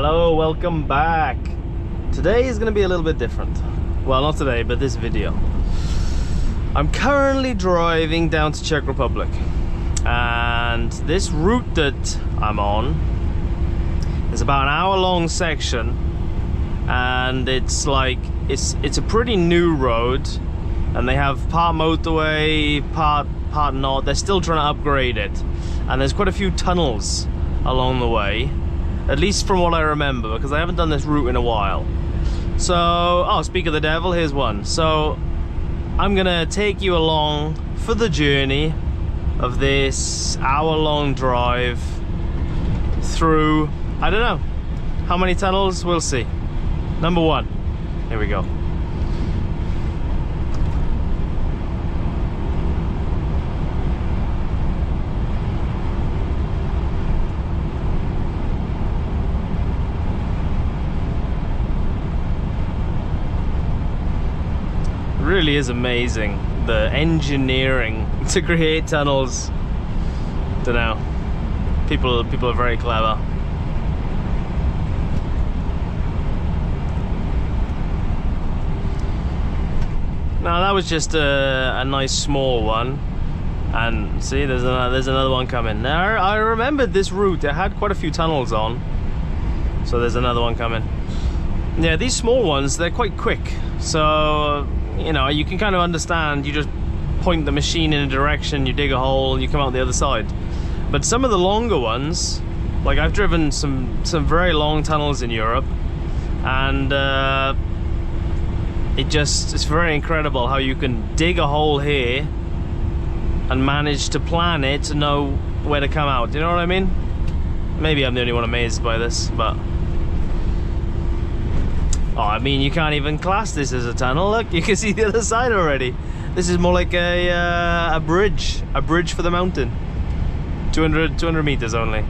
Hello, welcome back. Today is going to be a little bit different. Well, not today, but this video. I'm currently driving down to Czech Republic, and this route that I'm on is about an hour-long section, and it's a pretty new road, and they have part motorway, part not. They're still trying to upgrade it, and there's quite a few tunnels along the way, at least from what I remember, because I haven't done this route in a while. So, oh, speak of the devil, here's one. So I'm gonna take you along for the journey of this hour-long drive through, I don't know how many tunnels, we'll see. Number one, here we go. Really is amazing, the engineering to create tunnels. Don't know, people are very clever. Now that was just a nice small one, and see, there's another one coming. Now I remembered this route, it had quite a few tunnels on, so there's another one coming. Yeah, these small ones, they're quite quick, so you know, you can kind of understand, you just point the machine in a direction, you dig a hole, and you come out the other side. But some of the longer ones, like I've driven some very long tunnels in Europe, and it's very incredible how you can dig a hole here and manage to plan it to know where to come out. Do you know what I mean? Maybe I'm the only one amazed by this, but oh, I mean, you can't even class this as a tunnel. Look, you can see the other side already. This is more like a bridge for the mountain. 200 meters only.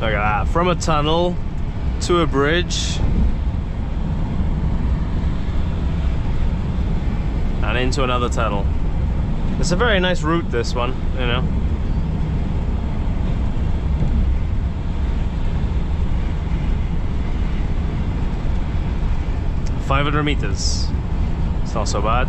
Look at that, from a tunnel to a bridge. And into another tunnel. It's a very nice route, this one, you know. $500 meters. It's not so bad.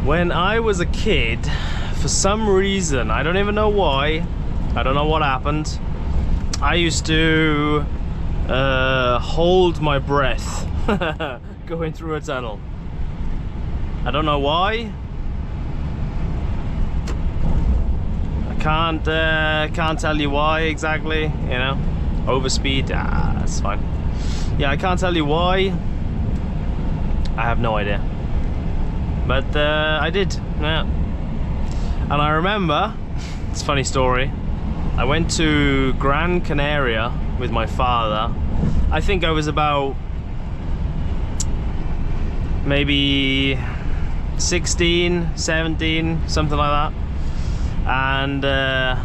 When I was a kid, for some reason, I don't even know why, I don't know what happened, I used to hold my breath going through a tunnel. I don't know why. I can't tell you why exactly, you know. Overspeed, that's fine. Yeah, I can't tell you why. I have no idea. But I did, yeah. And I remember, it's a funny story, I went to Gran Canaria with my father. I think I was about maybe 16, 17, something like that. And I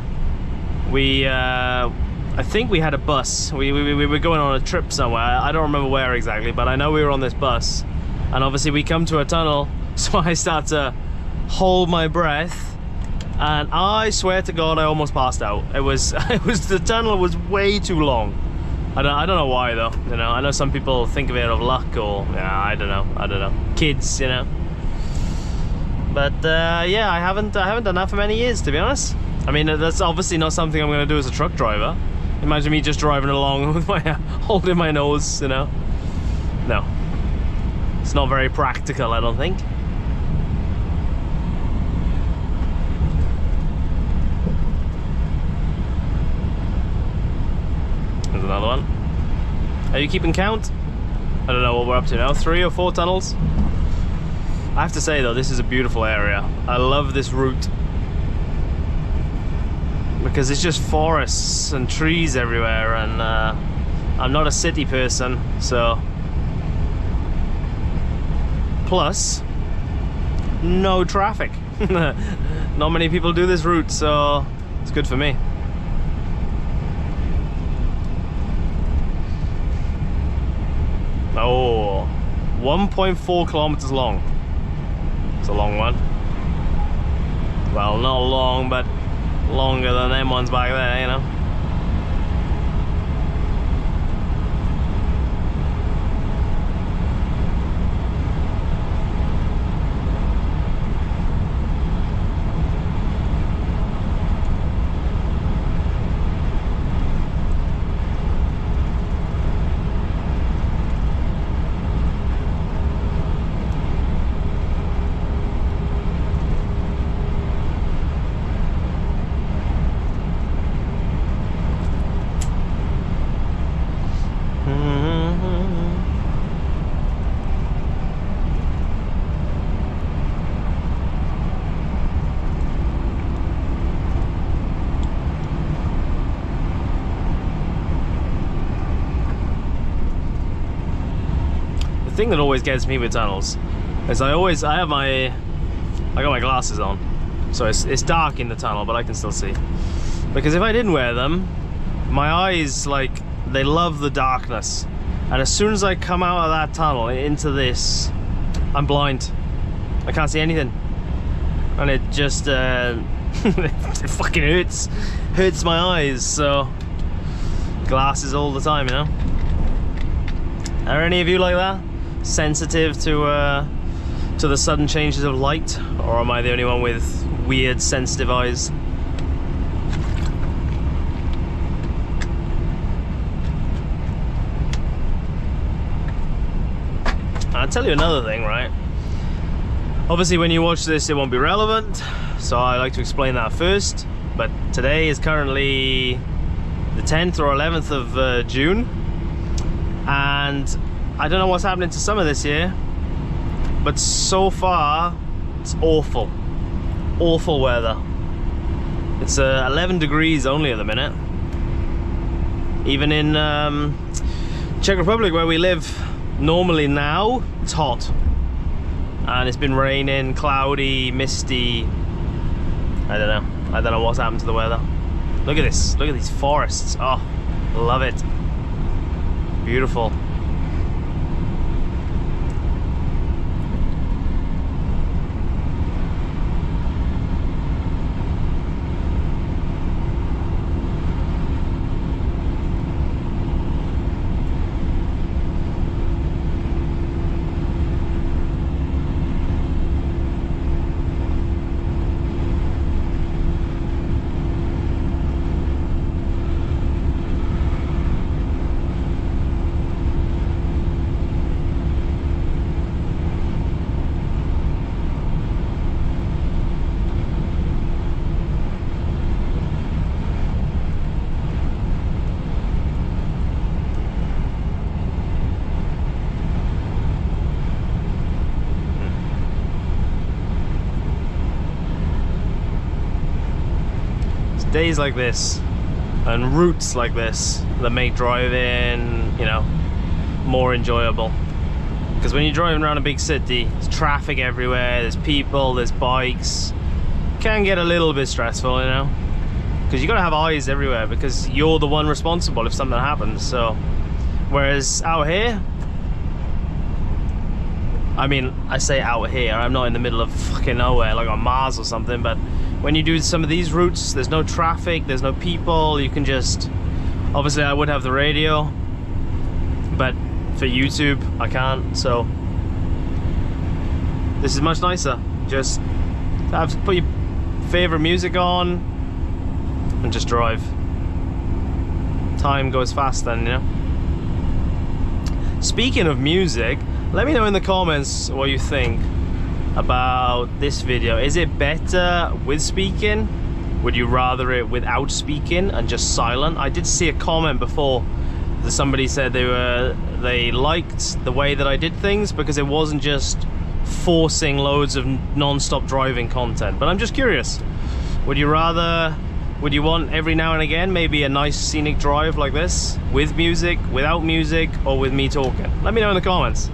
think we had a bus. We were going on a trip somewhere. I don't remember where exactly, but I know we were on this bus. And obviously we come to a tunnel, so I start to hold my breath, and I swear to God I almost passed out. The tunnel was way too long. I don't know why though, you know. I know some people think of it of luck, or yeah, I don't know. Kids, you know. But yeah, I haven't done that for many years, to be honest. I mean, that's obviously not something I'm gonna do as a truck driver. Imagine me just driving along with my holding my nose, you know. No. It's not very practical, I don't think. There's another one. Are you keeping count? I don't know what we're up to now, 3 or 4 tunnels? I have to say though, this is a beautiful area. I love this route. because it's just forests and trees everywhere, and I'm not a city person, so. Plus, no traffic. Not many people do this route, so it's good for me. Oh, 1.4 kilometers long. It's a long one. Well, not long, but longer than them ones back there, you know. The thing that always gets me with tunnels is I got my glasses on, so it's dark in the tunnel, but I can still see. Because if I didn't wear them, my eyes, like, they love the darkness, and as soon as I come out of that tunnel into this, I'm blind. I can't see anything, and it just it fucking hurts my eyes. So glasses all the time, you know. Are any of you like that? Sensitive to the sudden changes of light, or am I the only one with weird sensitive eyes? I'll tell you another thing, right? Obviously when you watch this it won't be relevant, so I like to explain that first. But today is currently the 10th or 11th of June, and I don't know what's happening to summer this year, but so far it's awful. Awful weather. It's 11 degrees only at the minute. Even in Czech Republic, where we live normally now, it's hot. And it's been raining, cloudy, misty. I don't know what's happened to the weather. Look at this, look at these forests. Oh, love it. Beautiful. Days like this and routes like this that make driving, you know, more enjoyable. Because when you're driving around a big city, there's traffic everywhere, there's people, there's bikes. It can get a little bit stressful, you know, because you gotta have eyes everywhere because you're the one responsible if something happens. So whereas out here, I mean, I say out here, I'm not in the middle of fucking nowhere like on Mars or something, but when you do some of these routes, there's no traffic, there's no people, you can just, obviously I would have the radio, but for YouTube I can't, so this is much nicer. Just have to put your favorite music on and just drive. Time goes fast then, you know. Speaking of music, let me know in the comments what you think about this video. Is it better with speaking? Would you rather it without speaking and just silent? I did see a comment before that somebody said they liked the way that I did things because it wasn't just forcing loads of non-stop driving content. But I'm just curious, would you rather Would you want every now and again maybe a nice scenic drive like this, with music, without music, or with me talking? Let me know in the comments,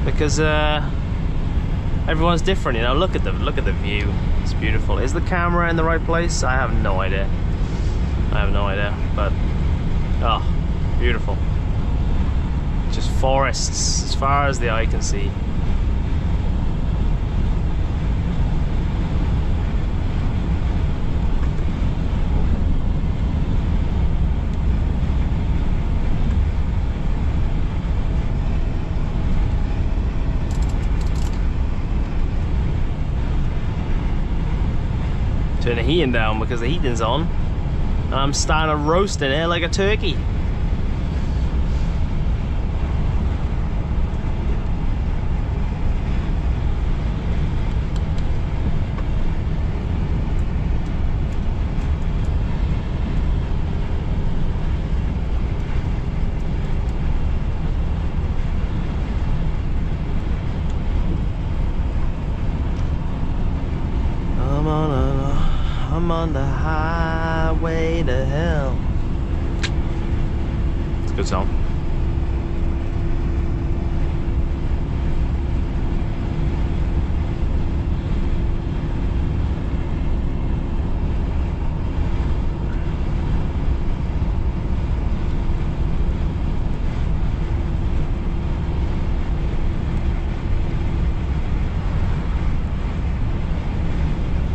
because everyone's different, you know. Look at the view, it's beautiful. Is the camera in the right place? I have no idea. But oh, beautiful. Just forests as far as the eye can see. Turn the heating down because the heating's on, and I'm starting to roast in here like a turkey. I'm on the highway to hell. It's a good song.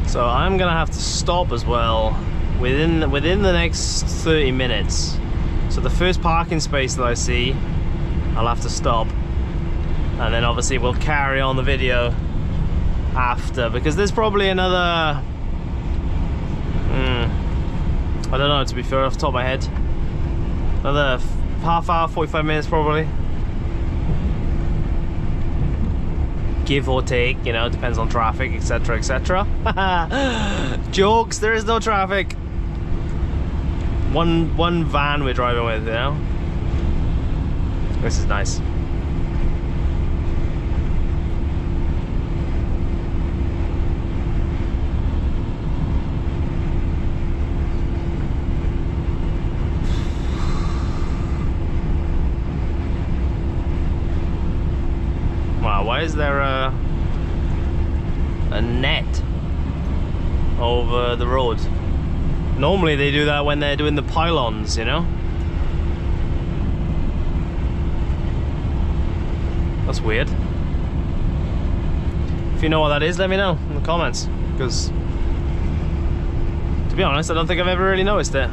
So I'm gonna have to stop as well within the next 30 minutes. So the first parking space that I see, I'll have to stop, and then obviously we'll carry on the video after, because there's probably another I don't know, to be fair, off the top of my head, another half hour, 45 minutes probably, give or take, you know, depends on traffic, etc, etc. Jokes, there is no traffic. One van we're driving with, you know. This is nice. Wow, why is there a net over the road? Normally they do that when they're doing the pylons, you know? That's weird. If you know what that is, let me know in the comments, because to be honest, I don't think I've ever really noticed it.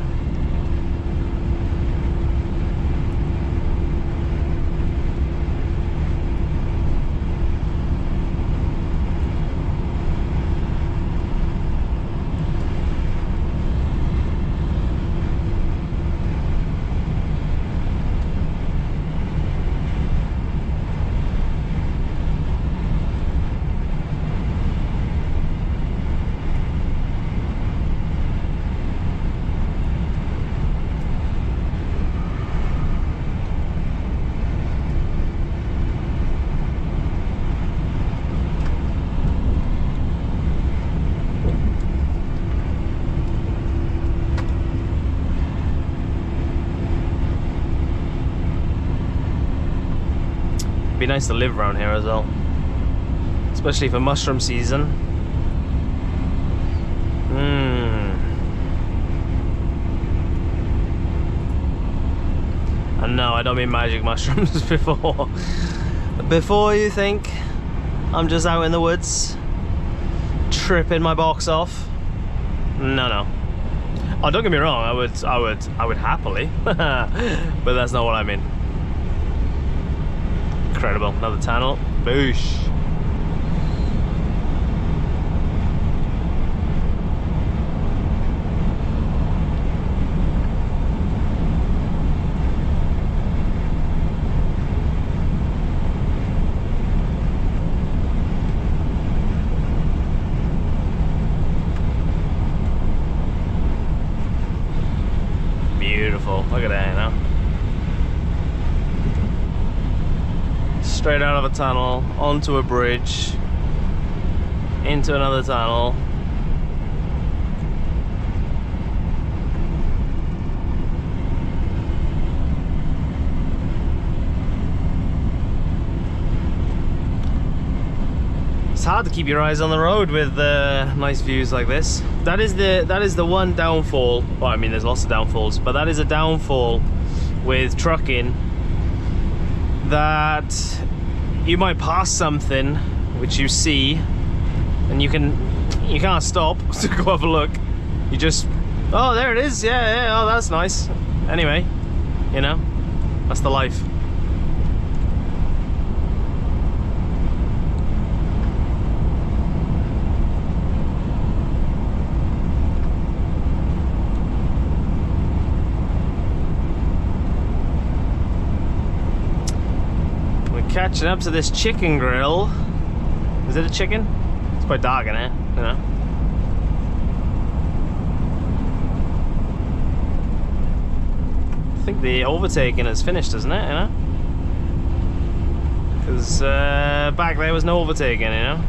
Be nice to live around here as well, especially for mushroom season. And no, I don't mean magic mushrooms. Before you think I'm just out in the woods tripping my box off. No. Oh, don't get me wrong, I would happily, but that's not what I mean. Incredible, another tunnel. Boosh. Beautiful, look at that, you know. Straight out of a tunnel, onto a bridge, into another tunnel. hard to keep your eyes on the road with nice views like this. That is the one downfall. Well, I mean, there's lots of downfalls, but that is a downfall with trucking, that you might pass something which you see, and you can't stop to go have a look. You just, oh, there it is. Yeah, oh, that's nice. Anyway, you know, that's the life. Catching up to this chicken grill. Is it a chicken? It's quite dark in here, you know. I think the overtaking is finished, isn't it? You know, because back there was no overtaking, you know.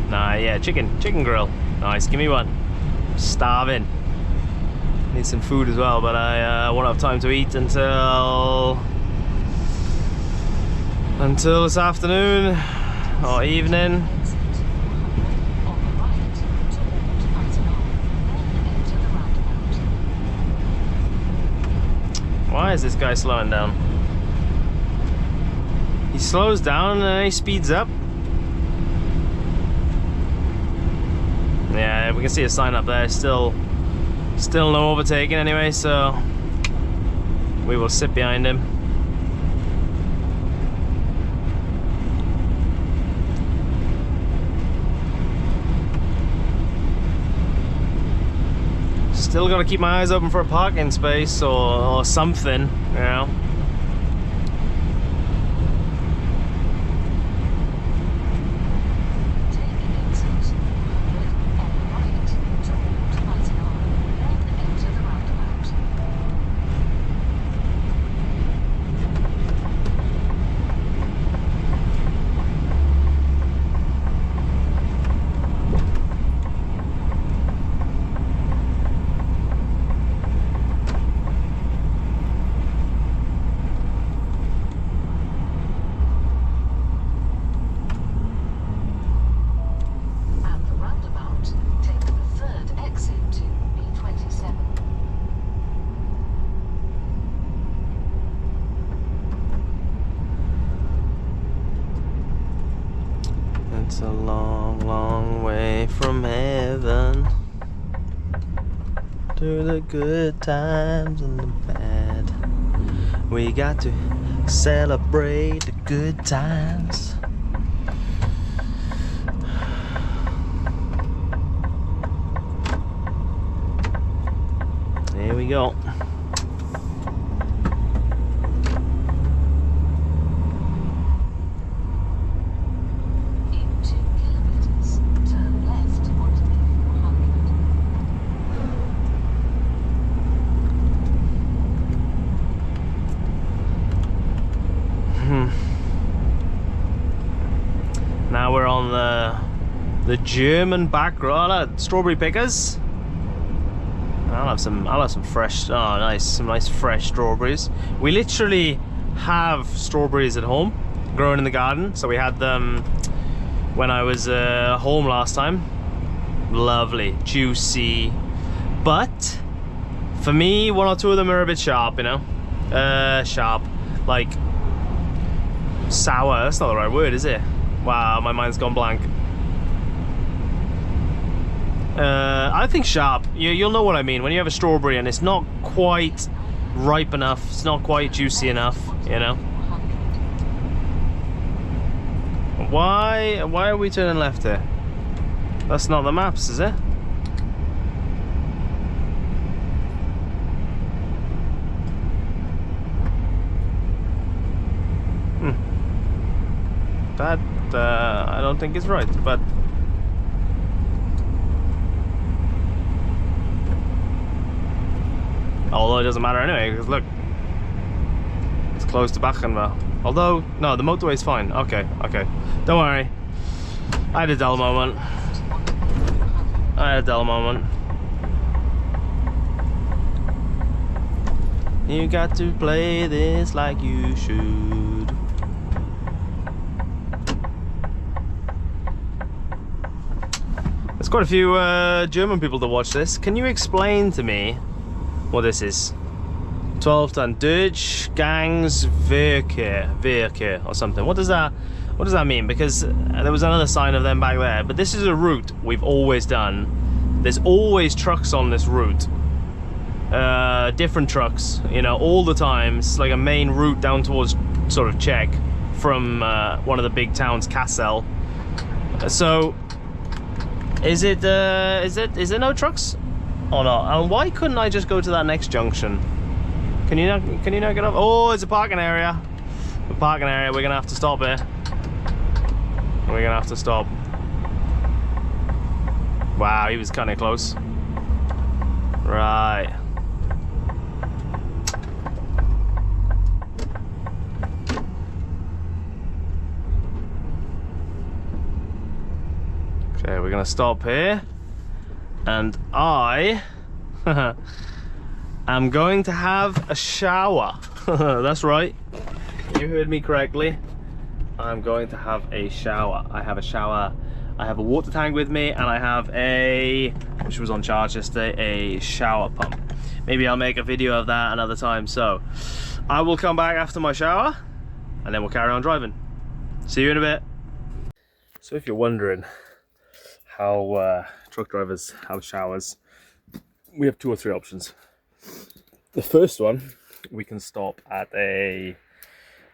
Nah, yeah, chicken grill. Nice, give me one. I'm starving. Need some food as well, but I won't have time to eat until this afternoon or evening. Why is this guy slowing down? He slows down and then he speeds up. Yeah, we can see a sign up there. Still no overtaking anyway, so we will sit behind him. Still got to keep my eyes open for a parking space or something, you know. It's a long, long way from heaven to the good times and the bad. We got to celebrate the good times. Here we go. Now we're on the German back road. Strawberry pickers. I'll have some fresh. Oh, nice, some nice fresh strawberries. We literally have strawberries at home, growing in the garden. So we had them when I was home last time. Lovely, juicy, but for me, one or two of them are a bit sharp, you know. Sharp, like sour. That's not the right word, is it? Wow, my mind's gone blank. I think sharp. You'll know what I mean when you have a strawberry and it's not quite ripe enough, it's not quite juicy enough, you know. Why are we turning left here? That's not the maps, is it? That I don't think is right, but although it doesn't matter anyway, because look, it's close to Bachenwell. Although, no, the motorway is fine. Okay, don't worry. I had a dull moment. You got to play this like you should. quite a few German people to watch this. Can you explain to me what this is? 12 ton Durchgangsverkehr or something. What does that mean? Because there was another sign of them back there, but this is a route we've always done. There's always trucks on this route, different trucks, you know, all the time. It's like a main route down towards sort of Czech from one of the big towns, Kassel. So is there no trucks or not? And why couldn't I just go to that next junction? Can you not get up? Oh, it's a parking area. A parking area. We're gonna have to stop here. We're gonna have to stop. Wow, he was kind of close. Right. Okay, we're gonna stop here, and I am going to have a shower. That's right, you heard me correctly. I'm going to have a shower. I have a shower, I have a water tank with me, and I have a, which was on charge yesterday, a shower pump. Maybe I'll make a video of that another time. So I will come back after my shower and then we'll carry on driving. See you in a bit. So if you're wondering how truck drivers have showers, we have 2 or 3 options. The first one, we can stop at a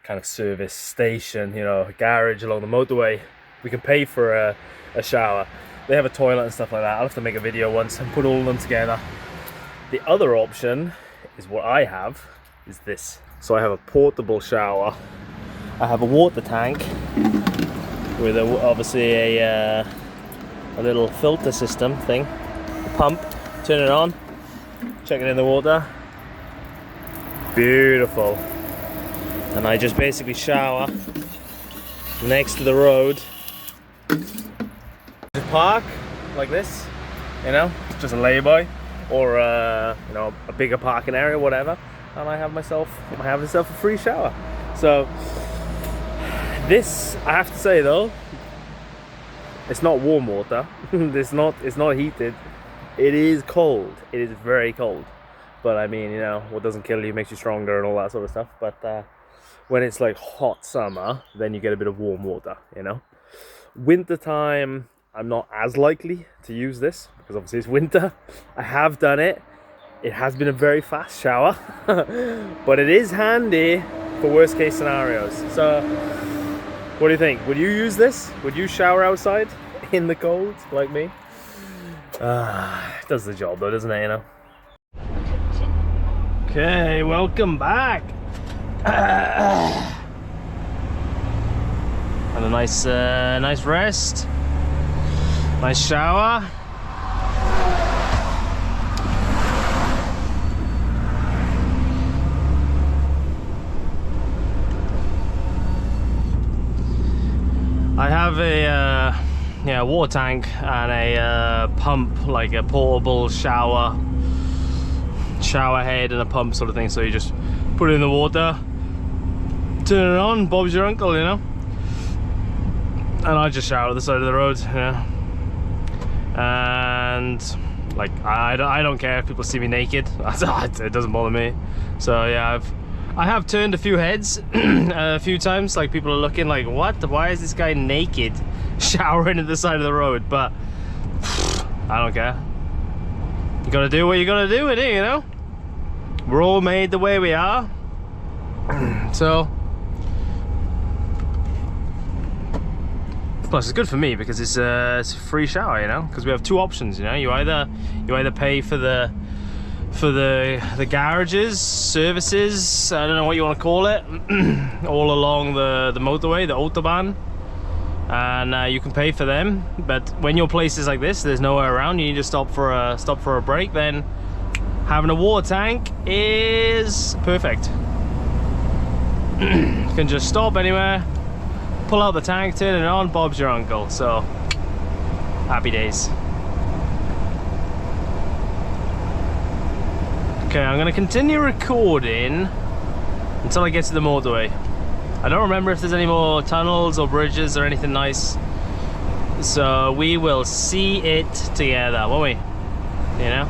kind of service station, you know, a garage along the motorway. We can pay for a shower. They have a toilet and stuff like that. I'll have to make a video once and put all of them together. The other option is what I have, is this. So I have a portable shower. I have a water tank with obviously a little filter system thing, a pump. Turn it on, check it in the water. Beautiful. And I just basically shower next to the road. Just park like this, you know, just a lay-by, or you know, a bigger parking area, whatever, and I have myself a free shower. So this, I have to say though, it's not warm water. it's not heated. It is cold. It is very cold. But I mean, you know, what doesn't kill you makes you stronger and all that sort of stuff. But when it's like hot summer, then you get a bit of warm water, you know. Winter time, I'm not as likely to use this because obviously it's winter. I have done it. It has been a very fast shower, but it is handy for worst case scenarios. So what do you think? Would you use this? Would you shower outside in the cold like me? It does the job though, doesn't it, you know? Okay, welcome back. And a nice rest, nice shower. I have a water tank and a pump, like a portable shower head and a pump sort of thing. So you just put it in the water, turn it on, Bob's your uncle, you know. And I just shower at the side of the road, you know. And like I don't care if people see me naked. It doesn't bother me. So yeah, I have turned a few heads a few times, like people are looking like, what? Why is this guy naked showering at the side of the road? But I don't care. You gotta do what you gotta do, innit, you know? We're all made the way we are. So plus it's good for me because it's a free shower, you know, because we have 2 options, you know. You either pay for the garages, services, I don't know what you want to call it, all along the motorway, the Autobahn, and you can pay for them. But when your place is like this, there's nowhere around, you need to stop for a break, then having a water tank is perfect. You can just stop anywhere, pull out the tank, turn it on, Bob's your uncle. So happy days. Okay, I'm gonna continue recording until I get to the motorway. I don't remember if there's any more tunnels or bridges or anything nice So we will see it together, won't we? You know?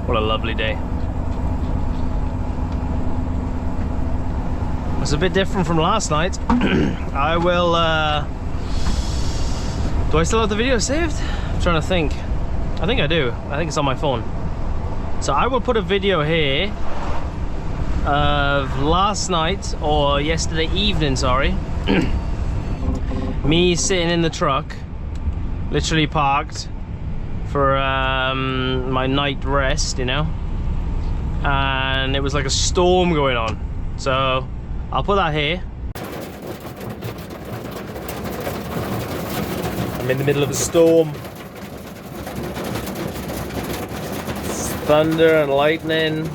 What a lovely day. It was a bit different from last night. I will, do I still have the video saved? I'm trying to think. I think I do. I think it's on my phone. So I will put a video here of last night, or yesterday evening, sorry. Me sitting in the truck, literally parked for my night rest, you know, and it was like a storm going on. So I'll put that here. I'm in the middle of a storm. It's thunder and lightning.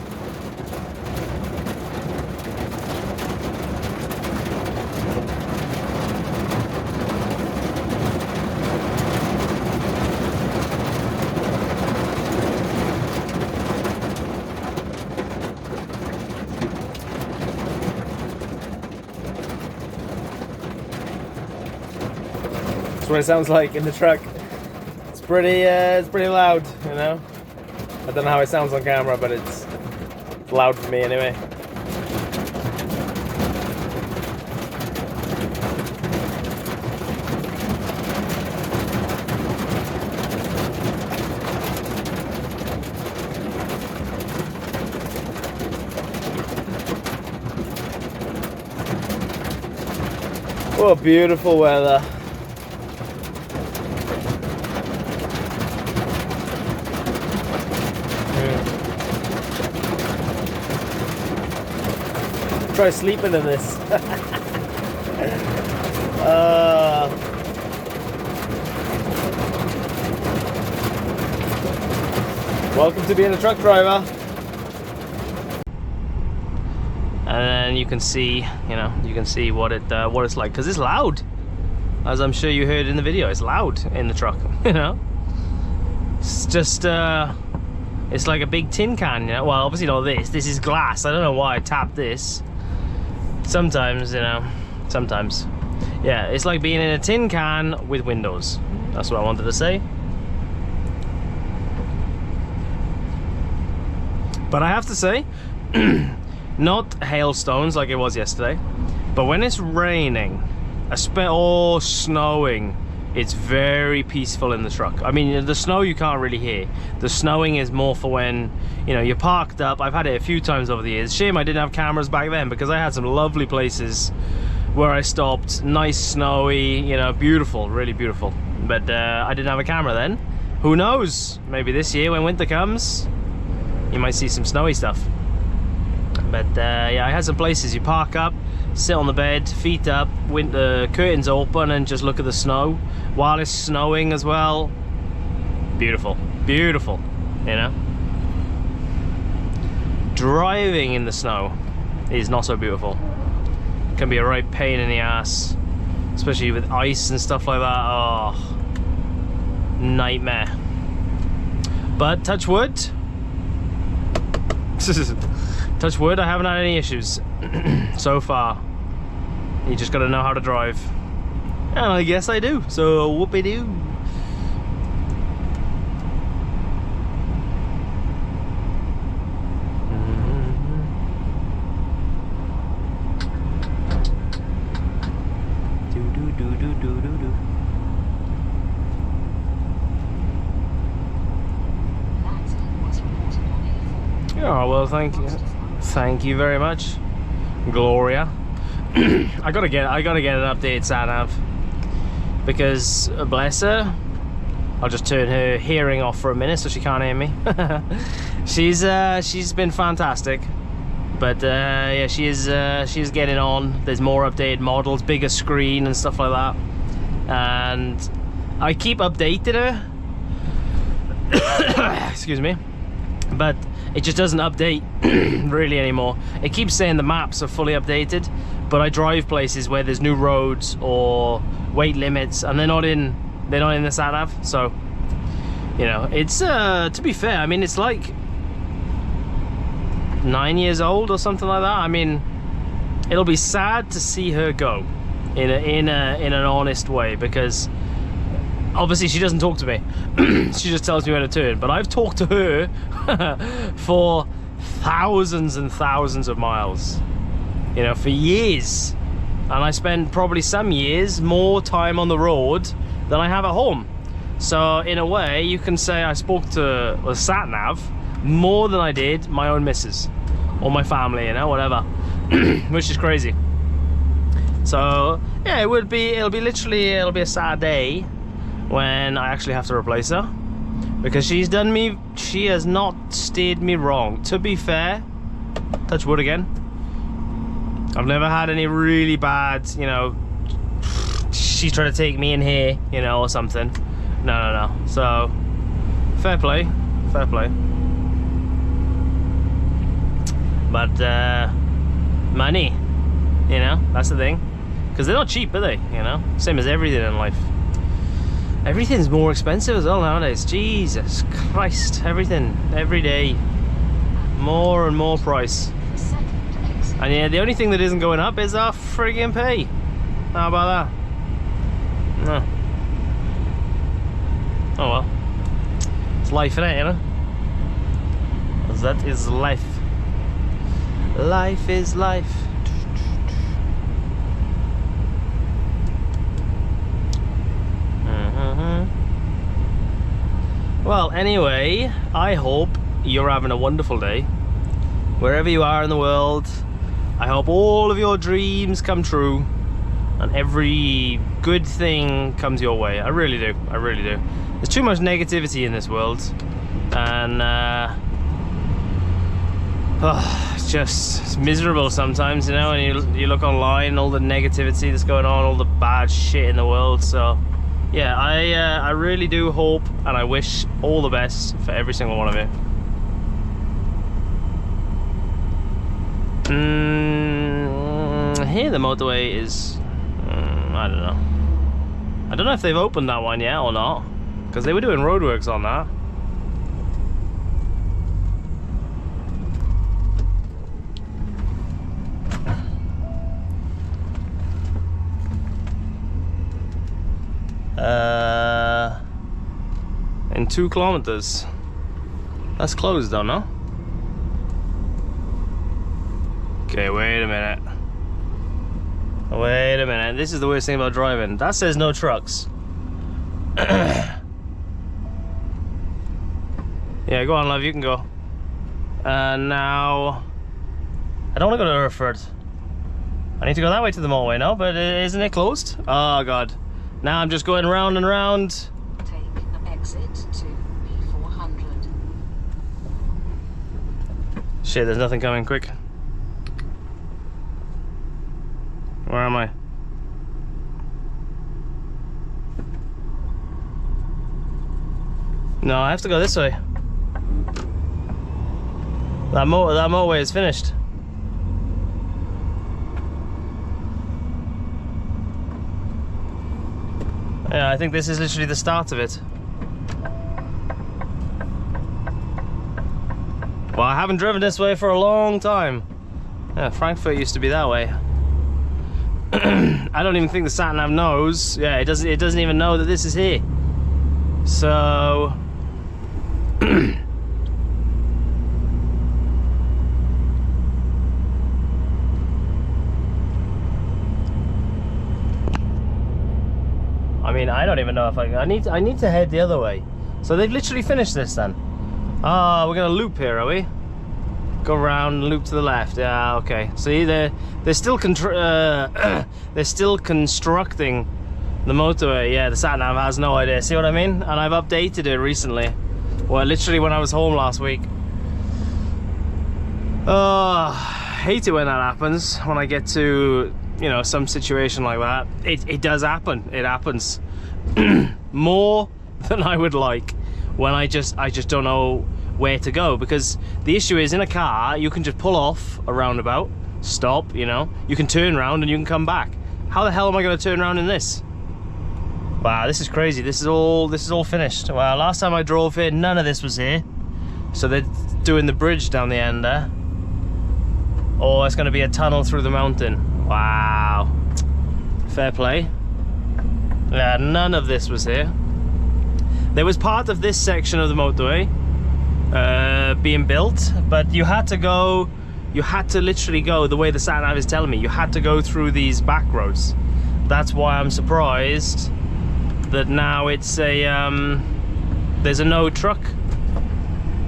What it sounds like in the truck. It's pretty loud, you know. I don't know how it sounds on camera, but it's loud for me anyway. What beautiful weather. Try sleeping in this. Welcome to being a truck driver. And then you can see, you know, you can see what it's like, because it's loud, as I'm sure you heard in the video. It's loud in the truck, you know. It's just it's like a big tin can, you know. Well, obviously not this. This is glass. I don't know why I tapped this. Sometimes, you know, sometimes. Yeah, it's like being in a tin can with windows. That's what I wanted to say. But I have to say, not hailstones like it was yesterday, but when it's raining, or snowing, it's very peaceful in the truck. I mean, the snow you can't really hear. The snowing is more for when, you know, you're parked up. I've had it a few times over the years. Shame I didn't have cameras back then, because I had some lovely places where I stopped. Nice, snowy, you know, beautiful, really beautiful. But I didn't have a camera then. Who knows? Maybe this year when winter comes, you might see some snowy stuff. But yeah, I had some places you park up, sit on the bed, feet up, the curtains open, and just look at the snow while it's snowing as well. Beautiful, beautiful, you know. Driving in the snow is not so beautiful. It can be a right pain in the ass, especially with ice and stuff like that. Oh, nightmare. But touch wood. Touch wood, I haven't had any issues so far. You just gotta know how to drive. And I guess I do, so whoopie-doo. Oh, well, thank you. Thank you very much, Gloria. I gotta get an updated Satnav because bless her. I'll just turn her hearing off for a minute so she can't hear me. She's been fantastic, but yeah, she's getting on. There's more updated models, bigger screen and stuff like that, and I keep updating her. Excuse me, but it just doesn't update really anymore. It keeps saying the maps are fully updated, but I drive places where there's new roads or weight limits, and they're not in the Satnav. So, you know, it's to be fair, I mean, it's like 9 years old or something like that. I mean, it'll be sad to see her go in an honest way, because obviously she doesn't talk to me. She just tells me where to turn, but I've talked to her for thousands and thousands of miles, you know, for years, and I spend probably some years more time on the road than I have at home. So in a way you can say I spoke to a Satnav more than I did my own missus or my family, you know, whatever. Which is crazy. So yeah, it'll be a sad day when I actually have to replace her, because she has not steered me wrong. To be fair, touch wood again, I've never had any really bad, you know, she's trying to take me in here, you know, or something. No. So fair play. But money, you know, that's the thing, because they're not cheap, are they? You know, same as everything in life. Everything's more expensive as well nowadays. Jesus Christ, everything, every day, more and more price. And yeah, the only thing that isn't going up is our friggin' pay. How about that? No. Oh well. It's life, innit, you know? That is life. Life is life. Well, anyway, I hope you're having a wonderful day wherever you are in the world. I hope all of your dreams come true and every good thing comes your way. I really do. There's too much negativity in this world, and it's miserable sometimes, you know, and you look online, all the negativity that's going on, all the bad shit in the world. So yeah, I really do hope and I wish all the best for every single one of you. Here the motorway is, I don't know. I don't know if they've opened that one yet or not, because they were doing roadworks on that. In 2 kilometers. That's closed though, no? Okay, wait a minute. Wait a minute. This is the worst thing about driving. That says no trucks. Yeah, go on, love, you can go. Now, I don't want to go to Hereford. I need to go that way to the Motorway now, but isn't it closed? Oh god. Now I'm just going round and round. Take exit to B400. Shit, there's nothing coming, quick. Where am I? No, I have to go this way. That motorway is finished. Yeah, I think this is literally the start of it. Well, I haven't driven this way for a long time. Yeah, Frankfurt used to be that way. I don't even think the Satnav knows. Yeah, it doesn't even know that this is here. So I mean, I don't even know if I need to head the other way. So they've literally finished this then. Ah, we're gonna loop here, are we? Go around and loop to the left. Yeah, okay. See, they're still they're still constructing the motorway. Yeah, the Satnav has no idea. See what I mean? And I've updated it recently. Well, literally when I was home last week. Oh, hate it when that happens. When I get to, you know, some situation like that. It does happen. It happens more than I would like. When I just don't know where to go, because the issue is, in a car you can just pull off a roundabout, stop, you know, you can turn around and you can come back. How the hell am I going to turn around in this? Wow, this is crazy. This is all finished. Wow, last time I drove here, none of this was here. So they're doing the bridge down the end there. Oh, it's going to be a tunnel through the mountain. Wow, fair play. Yeah, none of this was here. There was part of this section of the motorway being built, but you had to literally go the way the Satnav is telling me. You had to go through these back roads. That's why I'm surprised that now it's a there's a no truck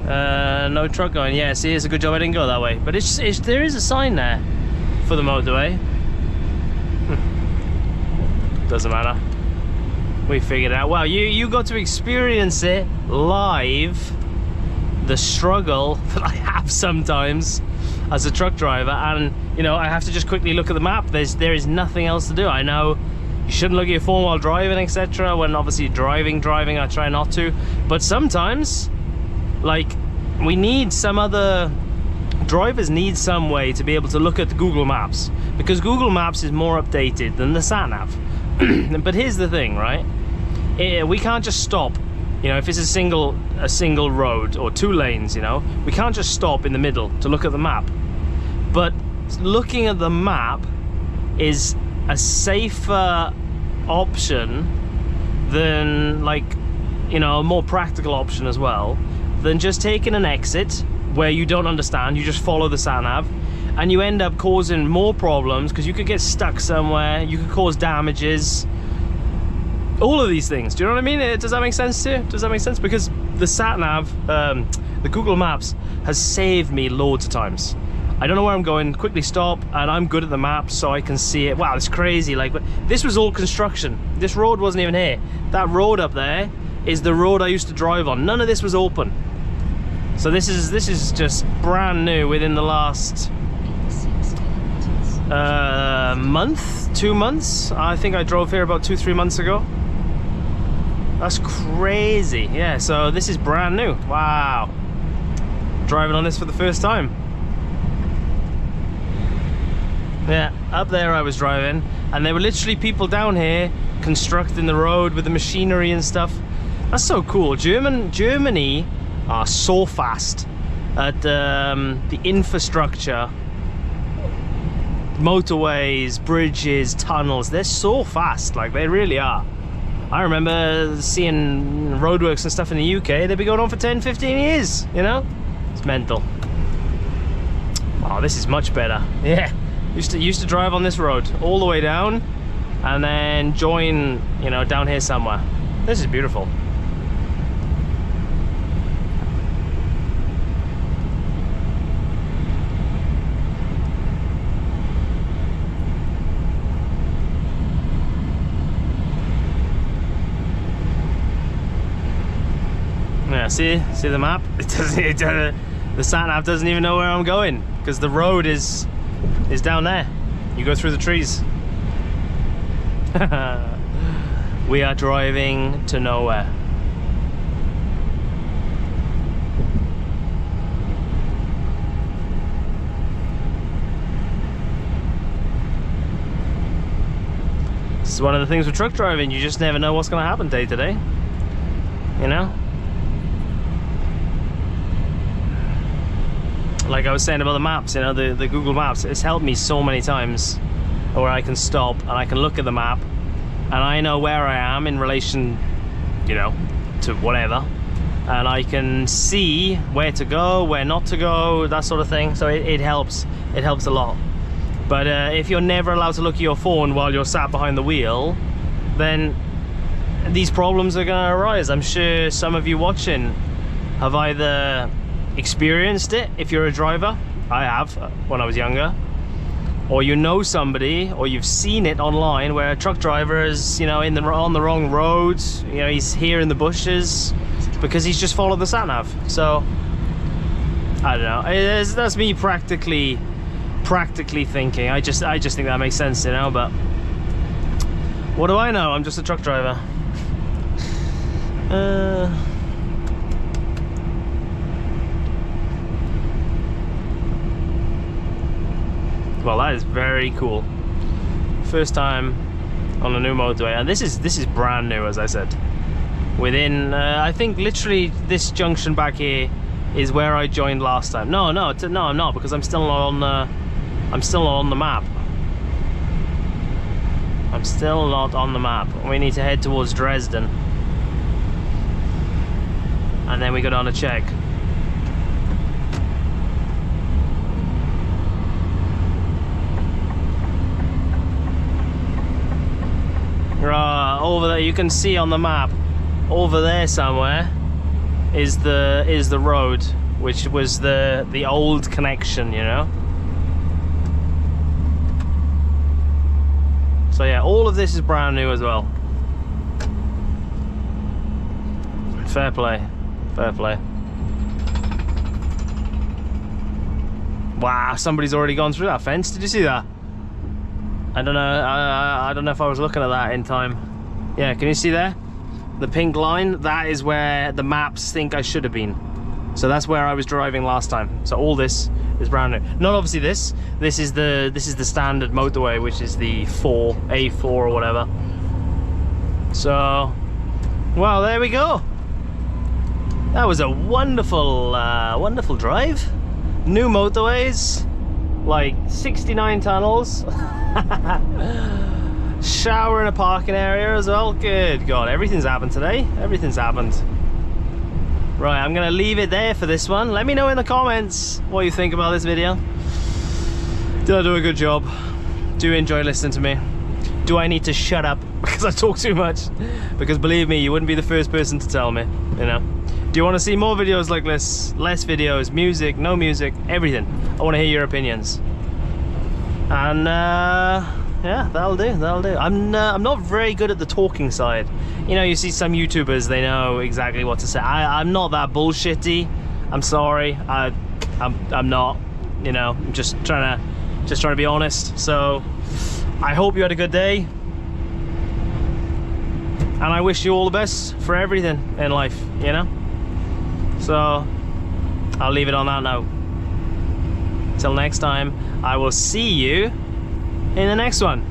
going. Yeah, see, it's a good job I didn't go that way, but there is a sign there for the motorway. Doesn't matter, we figured it out. Well, you got to experience it live, the struggle that I have sometimes as a truck driver, and you know, I have to just quickly look at the map. There is nothing else to do. I know you shouldn't look at your phone while driving, etc. When obviously driving, I try not to, but sometimes, like, we need some other drivers need some way to be able to look at the Google Maps, because Google Maps is more updated than the Satnav. But here's the thing, right? We can't just stop. You know, if it's a single road or 2 lanes, you know, we can't just stop in the middle to look at the map. But looking at the map is a safer option than, like, you know, a more practical option as well, than just taking an exit where you don't understand. You just follow the Satnav and you end up causing more problems, because you could get stuck somewhere, you could cause damages, all of these things. Do you know what I mean? Does that make sense to you? Does that make sense? Because the Satnav, the Google Maps has saved me loads of times. I don't know where I'm going, quickly stop, and I'm good at the map, so I can see it. Wow, it's crazy. Like, this was all construction. This road wasn't even here. That road up there is the road I used to drive on. None of this was open. So this is just brand new within the last month, 2 months. I think I drove here about 2-3 months ago. That's crazy. Yeah, so this is brand new. Wow, driving on this for the first time. Yeah, up there I was driving, and there were literally people down here constructing the road with the machinery and stuff. That's so cool. Germany are so fast at the infrastructure, motorways, bridges, tunnels. They're so fast, like, they really are. I remember seeing roadworks and stuff in the UK. They've been going on for 10-15 years, you know? It's mental. Oh, this is much better. Yeah, used to drive on this road all the way down and then join, you know, down here somewhere. This is beautiful. Yeah, see the map? It doesn't. The Satnav doesn't even know where I'm going, because the road is down there. You go through the trees. We are driving to nowhere. This is one of the things with truck driving. You just never know what's going to happen day to day, you know? Like I was saying about the maps, you know, the Google Maps, it's helped me so many times where I can stop and I can look at the map and I know where I am in relation, you know, to whatever, and I can see where to go, where not to go, that sort of thing. So it helps a lot. But if you're never allowed to look at your phone while you're sat behind the wheel, then these problems are going to arise. I'm sure some of you watching have either experienced it if you're a driver. I have when I was younger. Or you know somebody, or you've seen it online where a truck driver is, you know, on the wrong road. You know, he's here in the bushes because he's just followed the Satnav. So I don't know. That's me practically thinking. I just think that makes sense, you know. But what do I know? I'm just a truck driver. Well, that is very cool. First time on a new motorway, and this is brand new, as I said. Within, I think, literally this junction back here is where I joined last time. No, I'm not, because I'm still not on the. I'm still not on the map. I'm still not on the map. We need to head towards Dresden, and then we go down to Czech. Over there, you can see on the map, over there somewhere is the road, which was the old connection, you know. So yeah, all of this is brand new as well. Fair play, fair play. Wow, somebody's already gone through that fence. Did you see that? I don't know. I don't know if I was looking at that in time. Yeah, can you see there? The pink line, that is where the maps think I should have been. So that's where I was driving last time. So all this is brand new. Not obviously this. This is the standard motorway, which is the A4 or whatever. So, well, there we go. That was a wonderful, wonderful drive. New motorways, like 69 tunnels. Shower in a parking area as well. Good God, everything's happened today. Everything's happened. Right, I'm gonna leave it there for this one. Let me know in the comments what you think about this video. Did I do a good job? Do you enjoy listening to me? Do I need to shut up because I talk too much? Because believe me, you wouldn't be the first person to tell me, you know. Do you want to see more videos like this? Less videos, music, no music, everything. I want to hear your opinions. And yeah, that'll do. I'm not very good at the talking side. You know, you see some YouTubers, they know exactly what to say. I'm not that bullshitty. I'm sorry. I'm not. You know, I'm just trying to be honest. So I hope you had a good day, and I wish you all the best for everything in life. You know. So I'll leave it on that note. Till next time, I will see you in the next one.